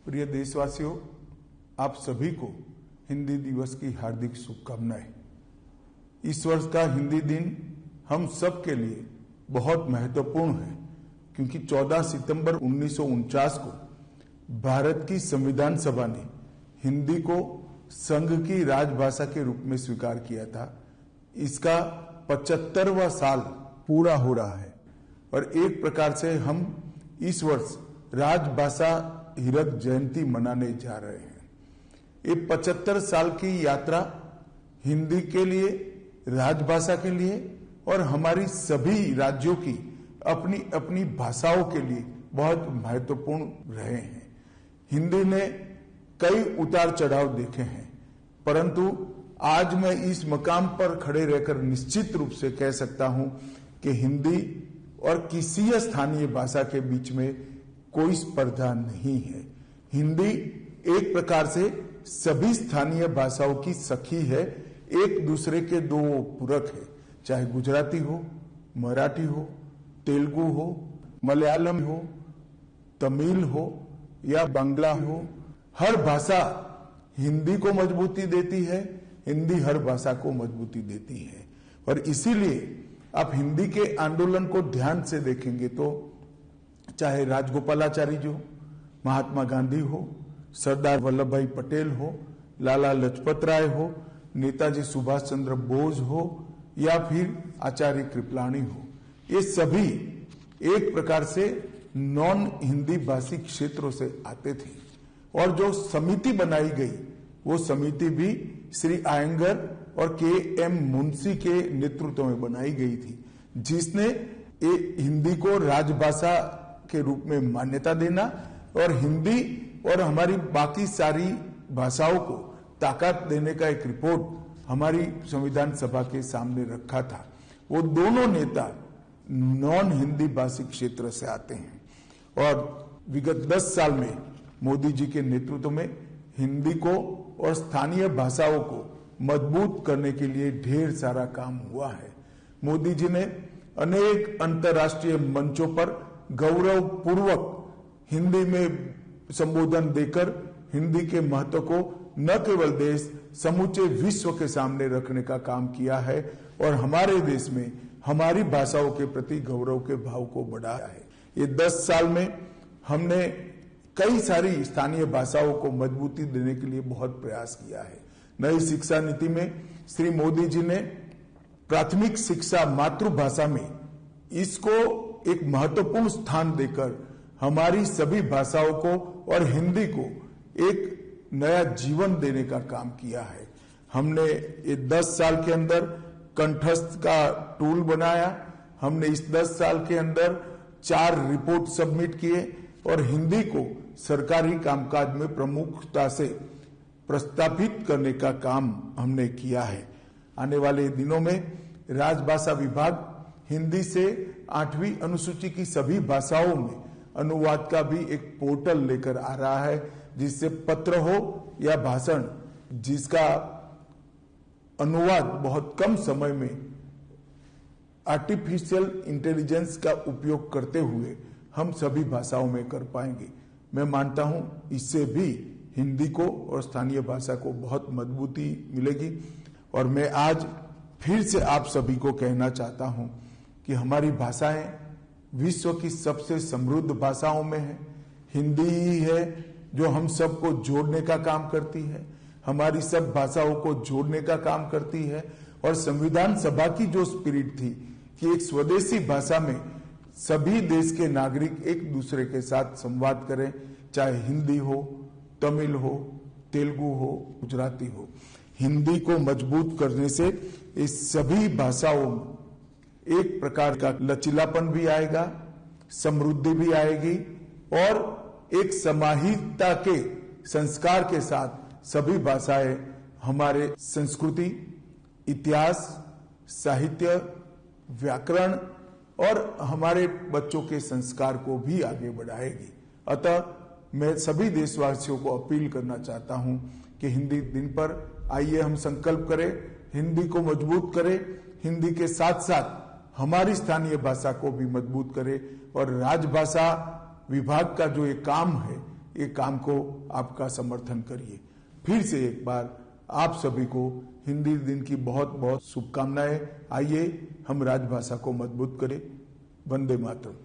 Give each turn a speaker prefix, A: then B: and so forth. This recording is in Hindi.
A: प्रिय देशवासियों, आप सभी को हिंदी दिवस की हार्दिक शुभकामनाएं। इस वर्ष का हिंदी दिन हम सब के लिए बहुत महत्वपूर्ण है, क्योंकि 14 सितंबर 1949 को भारत की संविधान सभा ने हिंदी को संघ की राजभाषा के रूप में स्वीकार किया था। इसका 75वां साल पूरा हो रहा है और एक प्रकार से हम इस वर्ष राजभाषा हीरक जयंती मनाने जा रहे हैं। ये 75 साल की यात्रा हिंदी के लिए, राजभाषा के लिए और हमारी सभी राज्यों की अपनी अपनी भाषाओं के लिए बहुत महत्वपूर्ण रहे हैं। हिंदी ने कई उतार चढ़ाव देखे हैं, परंतु आज मैं इस मकाम पर खड़े रहकर निश्चित रूप से कह सकता हूं कि हिंदी और किसी स्थानीय भाषा के बीच में कोई स्पर्धा नहीं है। हिंदी एक प्रकार से सभी स्थानीय भाषाओं की सखी है, एक दूसरे के दो पूरक है। चाहे गुजराती हो, मराठी हो, तेलुगु हो, मलयालम हो, तमिल हो या बांग्ला हो, हर भाषा हिंदी को मजबूती देती है, हिंदी हर भाषा को मजबूती देती है। और इसीलिए आप हिंदी के आंदोलन को ध्यान से देखेंगे तो चाहे राजगोपालाचारी जी हो, महात्मा गांधी हो, सरदार वल्लभ भाई पटेल हो, लाला लाजपत राय हो, नेताजी सुभाष चंद्र बोस हो या फिर आचार्य कृपलानी हो, ये सभी एक प्रकार से नॉन हिंदी भाषी क्षेत्रों से आते थे। और जो समिति बनाई गई वो समिति भी श्री आयंगर और के.एम. मुंशी के नेतृत्व में बनाई गई थी, जिसने हिंदी को राजभाषा के रूप में मान्यता देना और हिंदी और हमारी बाकी सारी भाषाओं को ताकत देने का एक रिपोर्ट हमारी संविधान सभा के सामने रखा था। वो दोनों नेता नॉन हिंदी भाषी क्षेत्र से आते हैं और विगत 10 साल में मोदी जी के नेतृत्व में हिंदी को और स्थानीय भाषाओं को मजबूत करने के लिए ढेर सारा काम हुआ है। मोदी जी ने अनेक अंतर्राष्ट्रीय मंचों पर गौरवपूर्वक हिंदी में संबोधन देकर हिंदी के महत्व को न केवल देश, समूचे विश्व के सामने रखने का काम किया है और हमारे देश में हमारी भाषाओं के प्रति गौरव के भाव को बढ़ाया है। ये 10 साल में हमने कई सारी स्थानीय भाषाओं को मजबूती देने के लिए बहुत प्रयास किया है। नई शिक्षा नीति में श्री मोदी जी ने प्राथमिक शिक्षा मातृभाषा में इसको एक महत्वपूर्ण स्थान देकर हमारी सभी भाषाओं को और हिंदी को एक नया जीवन देने का काम किया है। हमने ये 10 साल के अंदर कंठस्थ का टूल बनाया। हमने इस 10 साल के अंदर 4 रिपोर्ट सबमिट किए और हिंदी को सरकारी कामकाज में प्रमुखता से प्रस्तावित करने का काम हमने किया है। आने वाले दिनों में राजभाषा विभाग हिंदी से 8वीं अनुसूची की सभी भाषाओं में अनुवाद का भी एक पोर्टल लेकर आ रहा है, जिससे पत्र हो या भाषण, जिसका अनुवाद बहुत कम समय में आर्टिफिशियल इंटेलिजेंस का उपयोग करते हुए हम सभी भाषाओं में कर पाएंगे। मैं मानता हूं इससे भी हिंदी को और स्थानीय भाषा को बहुत मजबूती मिलेगी। और मैं आज फिर से आप सभी को कहना चाहता हूं कि हमारी भाषाएं विश्व की सबसे समृद्ध भाषाओं में है। हिंदी ही है जो हम सबको जोड़ने का काम करती है, हमारी सब भाषाओं को जोड़ने का काम करती है। और संविधान सभा की जो स्पिरिट थी कि एक स्वदेशी भाषा में सभी देश के नागरिक एक दूसरे के साथ संवाद करें, चाहे हिंदी हो, तमिल हो, तेलुगु हो, गुजराती हो। हिंदी को मजबूत करने से इस सभी भाषाओं में एक प्रकार का लचीलापन भी आएगा, समृद्धि भी आएगी और एक समाहितता के संस्कार के साथ सभी भाषाएं हमारे संस्कृति, इतिहास, साहित्य, व्याकरण और हमारे बच्चों के संस्कार को भी आगे बढ़ाएगी। अतः मैं सभी देशवासियों को अपील करना चाहता हूं कि हिंदी दिन पर आइए हम संकल्प करें, हिंदी को मजबूत करें, हिंदी के साथ साथ हमारी स्थानीय भाषा को भी मजबूत करें और राजभाषा विभाग का जो ये काम है ये काम को आपका समर्थन करिए। फिर से एक बार आप सभी को हिंदी दिन की बहुत बहुत शुभकामनाएं। आइए हम राजभाषा को मजबूत करें। वंदे मातरम।